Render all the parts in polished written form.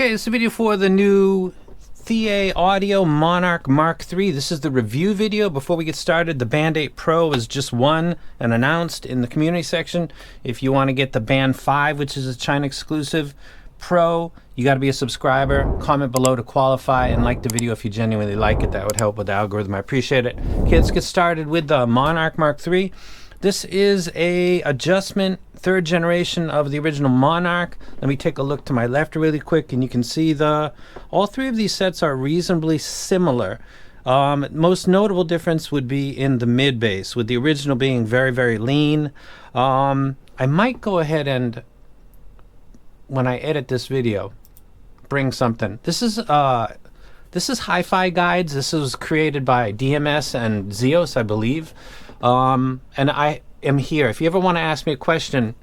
Okay, it's a video for the new ThieAudio Monarch MK3. This is the review video. Before we get started, the Band 8 Pro is just won and announced in the community section. If you want to get the Band 5, which is a China exclusive Pro, you got to be a subscriber. Comment below to qualify and like the video if you genuinely like it. That would help with the algorithm. I appreciate it. Okay, let's get started with the Monarch MK3. This is a adjustment, third generation of the original Monarch. Let me take a look to my left really quick, and you can see all three of these sets are reasonably similar. Most notable difference would be in the mid bass, with the original being very, very lean. I might go ahead and, when I edit this video, bring something. This is Hi-Fi Guides. This was created by DMS and Zeos, I believe. And I am here. If you ever want to ask me a question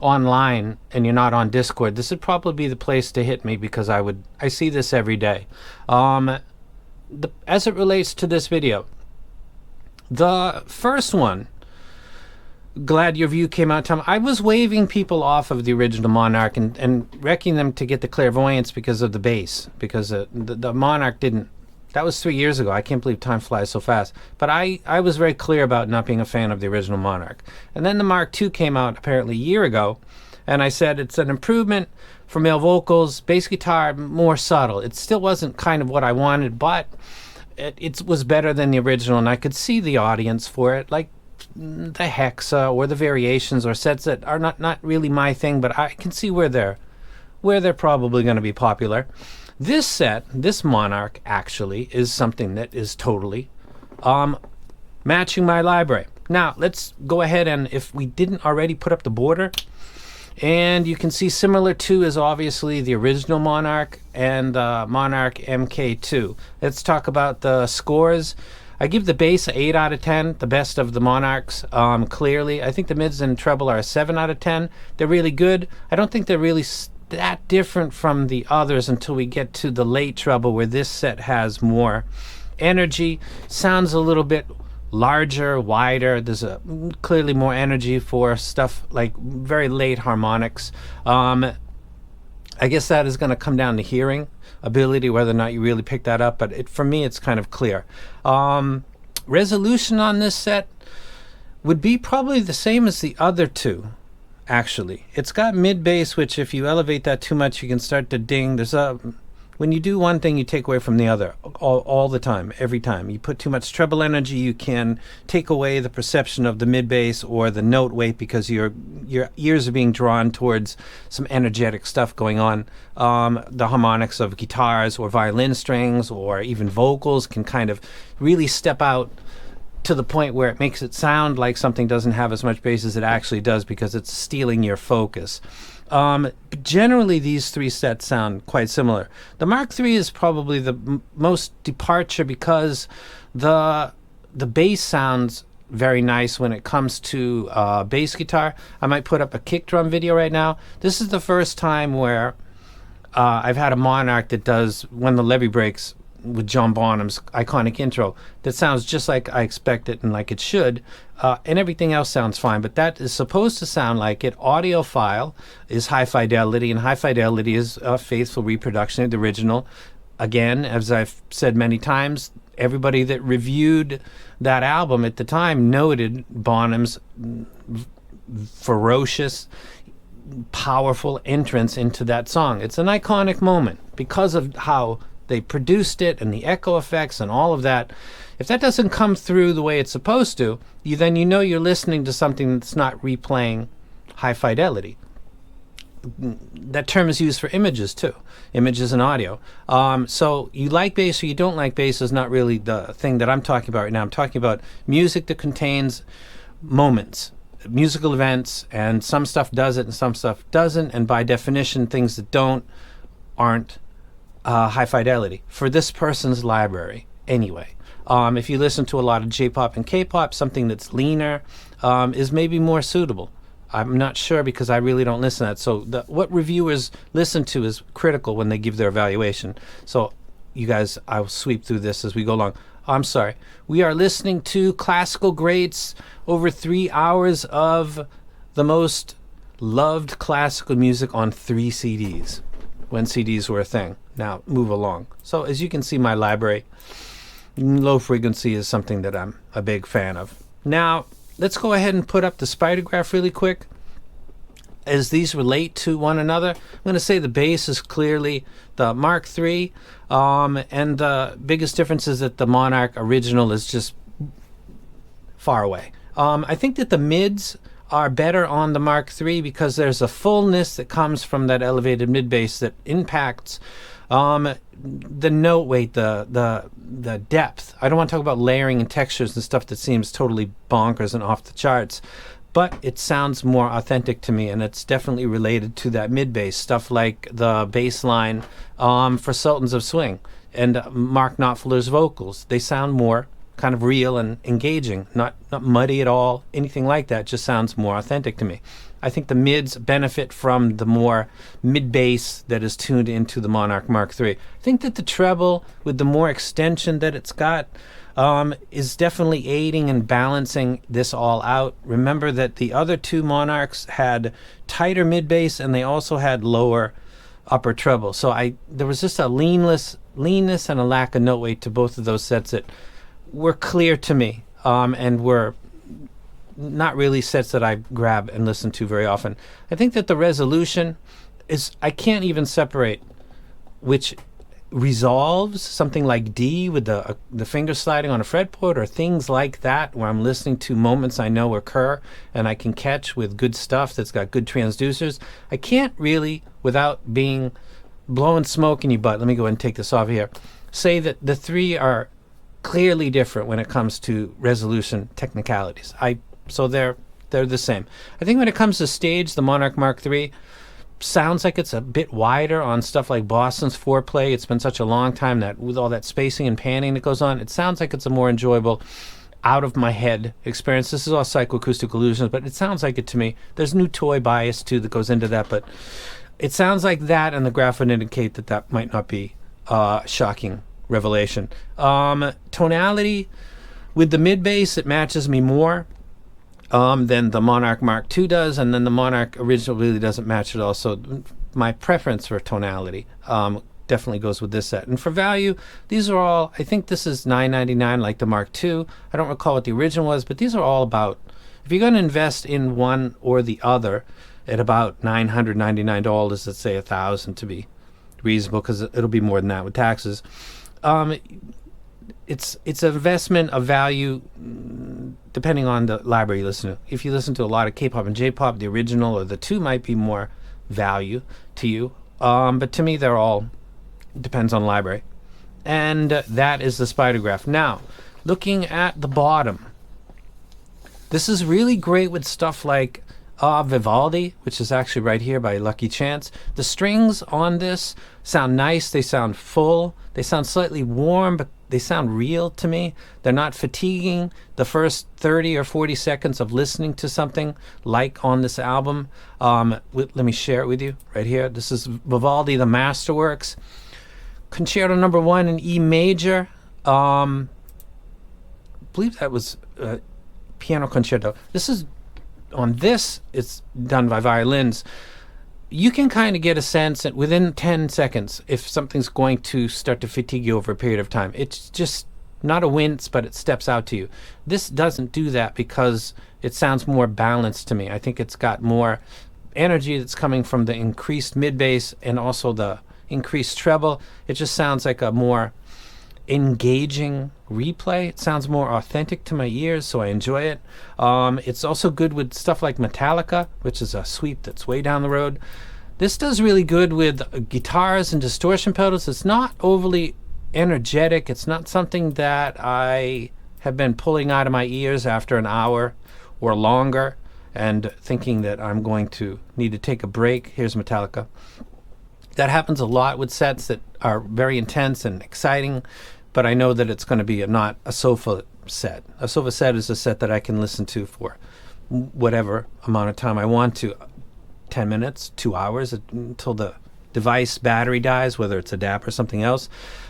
online and you're not on Discord, this would probably be the place to hit me, because I see this every day. As it relates to this video, the first one, glad your view came out, Tom. I was waving people off of the original Monarch and wrecking them to get the clairvoyance because of the bass, because the Monarch didn't. That was 3 years ago. I can't believe time flies so fast. But I was very clear about not being a fan of the original Monarch. And then the Mark II came out apparently a year ago, and I said it's an improvement for male vocals, bass guitar, more subtle. It still wasn't kind of what I wanted, but it was better than the original, and I could see the audience for it, like the Hexa or the variations or sets that are not really my thing, but I can see where they're probably going to be popular. This set, this Monarch, actually is something that is totally matching my library. Now, let's go ahead and, if we didn't already, put up the border. And you can see similar to is obviously the original Monarch and Monarch MK2. Let's talk about the scores. I give the bass an 8 out of 10, the best of the Monarchs, clearly. I think the mids and treble are a 7 out of 10. They're really good. I don't think they're really that different from the others until we get to the late treble, where this set has more energy, sounds a little bit larger, wider. There's clearly more energy for stuff like very late harmonics. I guess that is going to come down to hearing ability, whether or not you really pick that up, but for me it's kind of clear. Resolution on this set would be probably the same as the other two. Actually, it's got mid bass, which if you elevate that too much, you can start to ding. When you do one thing, you take away from the other all the time, every time. You put too much treble energy, you can take away the perception of the mid bass or the note weight, because your ears are being drawn towards some energetic stuff going on. The harmonics of guitars or violin strings or even vocals can kind of really step out to the point where it makes it sound like something doesn't have as much bass as it actually does, because it's stealing your focus. But generally, these three sets sound quite similar. The Mark III is probably the most departure, because the bass sounds very nice when it comes to bass guitar. I might put up a kick drum video right now. This is the first time where I've had a Monarch that does When the Levee Breaks, with John Bonham's iconic intro, that sounds just like I expect it and like it should, and everything else sounds fine, but that is supposed to sound like it. Audiophile is high fidelity, and high fidelity is a faithful reproduction of the original. Again, as I've said many times, everybody that reviewed that album at the time noted Bonham's ferocious, powerful entrance into that song. It's an iconic moment because of how they produced it and the echo effects and all of that. If that doesn't come through the way it's supposed to, then you know you're listening to something that's not replaying high fidelity. That term is used for images too, images and audio. So you like bass or you don't like bass is not really the thing that I'm talking about right now. I'm talking about music that contains moments, musical events, and some stuff does it and some stuff doesn't, and by definition things that don't aren't high fidelity for this person's library anyway. If you listen to a lot of J-pop and K-pop, something that's leaner is maybe more suitable. I'm not sure, because I really don't listen to that. So what reviewers listen to is critical when they give their evaluation. So you guys, I'll sweep through this as we go along. I'm sorry. We are listening to classical greats, over 3 hours of the most loved classical music on 3 CDs. when CDs were a thing. Now, move along. So as you can see, my library, low frequency is something that I'm a big fan of. Now, let's go ahead and put up the spider graph really quick as these relate to one another. I'm going to say the bass is clearly the Mark III, and the biggest difference is that the Monarch original is just far away. I think that the mids are better on the Mark III because there's a fullness that comes from that elevated mid bass that impacts the note weight, the depth. I don't want to talk about layering and textures and stuff that seems totally bonkers and off the charts, but it sounds more authentic to me, and it's definitely related to that mid bass stuff like the bass line for Sultans of Swing and Mark Knopfler's vocals. They sound more kind of real and engaging, not muddy at all, anything like that. Just sounds more authentic to me. I think the mids benefit from the more mid bass that is tuned into the Monarch Mark III. I think that the treble, with the more extension that it's got, is definitely aiding and balancing this all out. Remember that the other two Monarchs had tighter mid bass and they also had lower upper treble. So there was just a leanness and a lack of note weight to both of those sets that were clear to me, and were not really sets that I grab and listen to very often. I think that the resolution is, I can't even separate which resolves, something like D with the finger sliding on a fretboard or things like that, where I'm listening to moments I know occur and I can catch with good stuff that's got good transducers. I can't really, without being blowing smoke in your butt, let me go ahead and take this off here, say that the three are clearly different when it comes to resolution technicalities. So they're the same. I think when it comes to stage, the Monarch Mark III sounds like it's a bit wider on stuff like Boston's Foreplay. It's been such a long time that with all that spacing and panning that goes on, it sounds like it's a more enjoyable out of my head experience. This is all psychoacoustic illusions, but it sounds like it to me. There's new toy bias too that goes into that, but it sounds like that, and the graph would indicate that that might not be shocking revelation. Tonality with the mid bass, it matches me more than the Monarch Mark II does, and then the Monarch original really doesn't match at all. So my preference for tonality definitely goes with this set. And for value, these are all, I think this is $9.99 like the Mark II. I don't recall what the original was, but these are all about, if you're going to invest in one or the other, at about $999, let's say $1,000 to be reasonable, because it'll be more than that with taxes. It's an investment of value depending on the library you listen to. If you listen to a lot of K-pop and J-pop, the original or the two might be more value to you. But to me, they're all, depends on library. And that is the spider graph. Now, looking at the bottom, this is really great with stuff like Vivaldi, which is actually right here by Lucky Chance. The strings on this sound nice, they sound full, they sound slightly warm, but they sound real to me. They're not fatiguing the first 30 or 40 seconds of listening to something like on this album. Let me share it with you right here. This is Vivaldi, the Masterworks. Concerto number 1 in E major. I believe that was piano concerto. This is, on this, it's done by violins. You can kind of get a sense that within 10 seconds if something's going to start to fatigue you over a period of time. It's just not a wince, but it steps out to you. This doesn't do that because it sounds more balanced to me. I think it's got more energy that's coming from the increased mid bass and also the increased treble. It just sounds like a more engaging replay. It sounds more authentic to my ears, so I enjoy it. It's also good with stuff like Metallica, which is a sweep that's way down the road. This does really good with guitars and distortion pedals. It's not overly energetic. It's not something that I have been pulling out of my ears after an hour or longer and thinking that I'm going to need to take a break. Here's Metallica. That happens a lot with sets that are very intense and exciting, but I know that it's going to be not a sofa set. A sofa set is a set that I can listen to for whatever amount of time I want to. 10 minutes, 2 hours, until the device battery dies, whether it's a DAP or something else.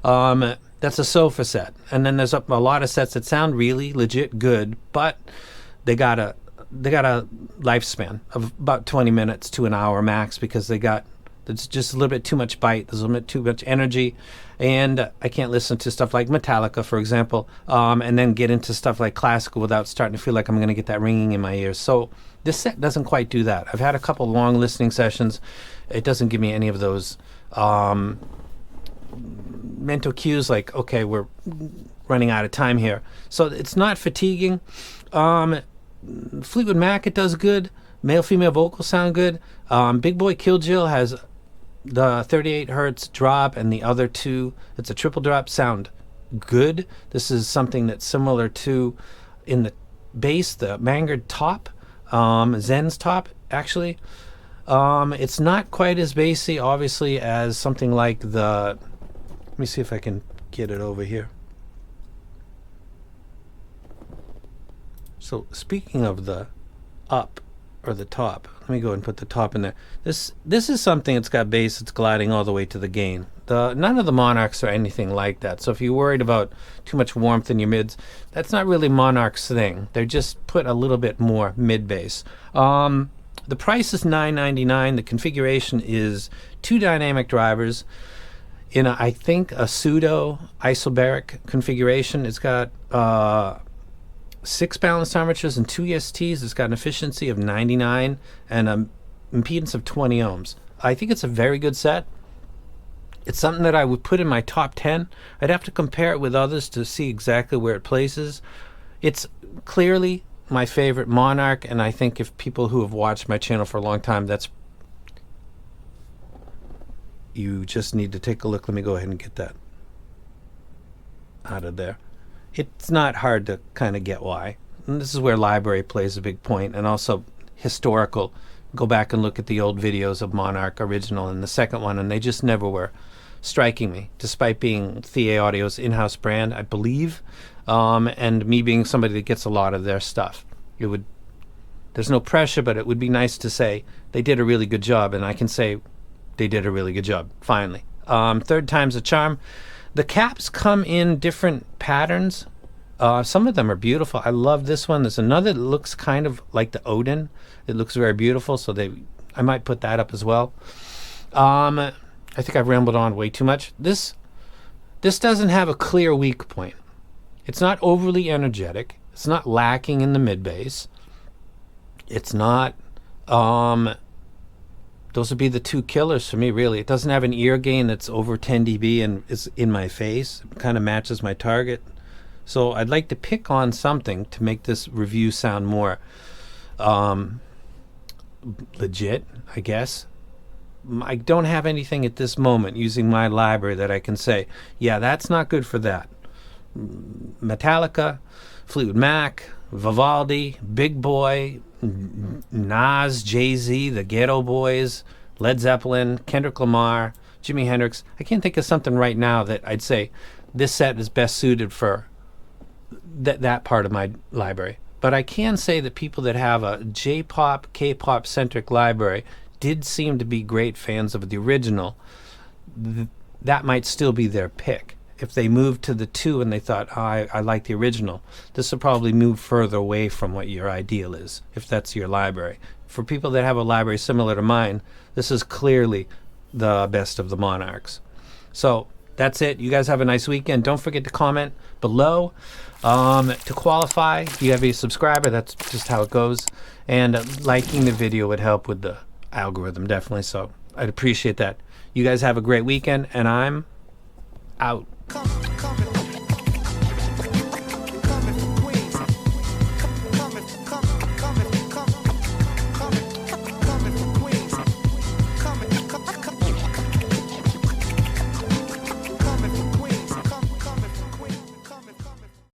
That's a sofa set. And then there's a lot of sets that sound really legit good, but they got a lifespan of about 20 minutes to an hour max because they got There's just a little bit too much bite. There's a little bit too much energy. And I can't listen to stuff like Metallica, for example, and then get into stuff like classical without starting to feel like I'm going to get that ringing in my ears. So this set doesn't quite do that. I've had a couple long listening sessions. It doesn't give me any of those mental cues like, okay, we're running out of time here. So it's not fatiguing. Fleetwood Mac, it does good. Male-female vocals sound good. Big Boy Kill Jill has the 38 hertz drop, and the other two, it's a triple drop, sound good. This is something that's similar to, in the bass, the Vanguard top, Zen's top, actually. It's not quite as bassy, obviously, as something like the... Let me see if I can get it over here. So, speaking of the up, or the top, let me go and put the top in there. This is something that's got bass that's gliding all the way to the gain. None of the Monarchs are anything like that. So if you're worried about too much warmth in your mids, that's not really Monarch's thing. They're just put a little bit more mid bass. The price is $9.99. The configuration is 2 dynamic drivers in I think a pseudo isobaric configuration. It's got 6 balanced armatures and 2 ESTs. It's got an efficiency of 99 and an impedance of 20 ohms. I think it's a very good set. It's something that I would put in my top 10. I'd have to compare it with others to see exactly where it places. It's clearly my favorite Monarch, and I think if people who have watched my channel for a long time, you just need to take a look. Let me go ahead and get that out of there. It's not hard to kind of get why. And this is where library plays a big point, and also historical. Go back and look at the old videos of Monarch original and the second one, and they just never were striking me, despite being ThieAudio's in-house brand, I believe, and me being somebody that gets a lot of their stuff. There's no pressure, but it would be nice to say they did a really good job, and I can say they did a really good job, finally. Third time's a charm. The caps come in different patterns. Some of them are beautiful. I love this one. There's another that looks kind of like the Odin. It looks very beautiful, so I might put that up as well. I think I've rambled on way too much. This doesn't have a clear weak point. It's not overly energetic. It's not lacking in the mid bass. It's not... those would be the two killers for me, really. It doesn't have an ear gain that's over 10 dB and is in my face. It kind of matches my target. So I'd like to pick on something to make this review sound more legit, I guess. I don't have anything at this moment using my library that I can say, yeah, that's not good for that. Metallica, Fleetwood Mac, Vivaldi, Big Boy, Nas, Jay-Z, the Ghetto Boys, Led Zeppelin, Kendrick Lamar, Jimi Hendrix. I can't think of something right now that I'd say this set is best suited for that part of my library. But I can say that people that have a J-pop, K-pop centric library did seem to be great fans of the original. That might still be their pick. If they moved to the 2 and they thought, oh, I like the original, this will probably move further away from what your ideal is, if that's your library. For people that have a library similar to mine, this is clearly the best of the Monarchs. So that's it. You guys have a nice weekend. Don't forget to comment below. To qualify, if you have a subscriber, that's just how it goes. And liking the video would help with the algorithm, definitely. So I'd appreciate that. You guys have a great weekend, and I'm out.